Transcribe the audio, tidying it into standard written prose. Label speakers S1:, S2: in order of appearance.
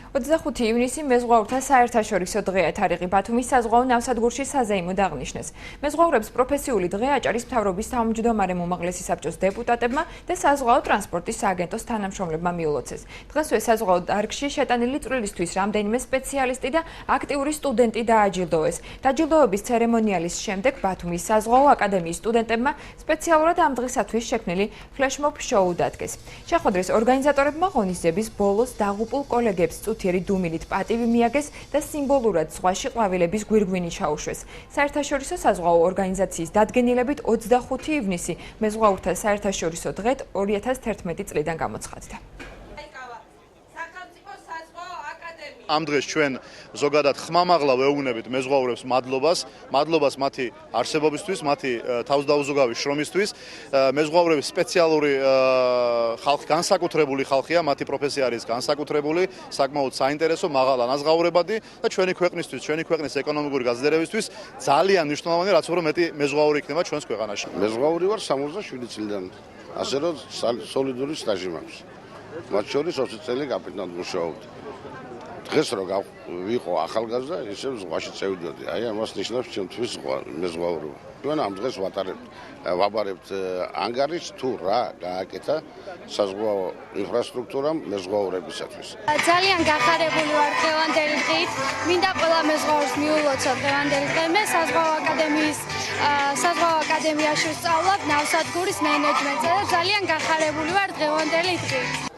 S1: 25 ივნისი მეზღვაურთა საერთაშორისო დღეა. თარიღი ბათუმის საზღვაო ნავსადგურში საზეიმოდ აღნიშნეს. მეზღვაურებს პროფესიული დღე აჭარის მთავრობის თავმჯდომარე უმაღლესი საბჭოს დეპუტატებმა და საზღვაო ტრანსპორტის სააგენტოს თანამშრომლებმა მიულოცეს. დღესვე საზღვაო დარგში შეტანილი წვლილისთვის რამდენიმე სპეციალისტი და აქტიური სტუდენტი დააჯილდოვეს. დაჯილდოების ცერემონიალის შემდეგ ბათუმის საზღვაო აკადემიის სტუდენტებმა სპეციალურად ამ დღისათვის შექმნილი ფლეშმობ შოუ დადგეს. შეხვედრის ორგანიზატორებმა ღონისძიების ბოლოს დაღუპულ კოლეგებს წუთიერი დუმილით პატივი მიაგეს და სიმბოლურად ზღვაში ყვავილების გვირგვინი ჩაუშვეს. საერთაშორისო საზღვაო ორგანიზაციის დადგენილებით 25 ივნისი მეზღვაურთა საერთაშორისო დღედ 2011 წლიდან გამოცხადდა.
S2: ამ დღეს ჩვენ ზოგადად ხმამაღლა ვეუბნებით მეზღვაურებს მადლობას მათი არსებობისთვის, მათი თავსდაუზოგავი შრომისთვის. მეზღვაურები სპეციალური ხალხი, განსაკუთრებული ხალხია, მათი პროფესია არის განსაკუთრებული, საკმაოდ საინტერესო, მაღალ ანაზღაურებადი და ჩვენი ქვეყნისთვის, ჩვენი ქვეყნის ეკონომიკური გაზრდებისთვის ძალიან მნიშვნელოვანია, რაც უფრო მეტი მეზღვაური იქნება ჩვენს ქვეყანაში.
S3: მეზღვაური ვარ 67 წლიდან, ასე რომ სოლიდური სტაჟი მაქვს. მათ შორის 20 წელი კაპიტანად მუშაობდი. დღეს რო ვიყო ახალგაზრდა, ისევ ზღვაში წევიდოდი. აი ამას ნიშნავს ჩემთვის მეზღვაურობა. ჩვენ ამ დღეს ვაბარებთ ანგარიშს თუ რა გააკეთა საზღვაო ინფრასტრუქტურამ მეზღვაურებისათვის.
S4: ძალიან გახარებული ვარ დღევანდელი დღით. მინდა ყველა მეზღვაურს მიულოცო დღევანდელი დღე. მე საზღვაო აკადემიაში ვსწავლობ ნავსადგურის მენეჯმენტს და ძალიან გახარებული ვარ დღევანდელი დღით.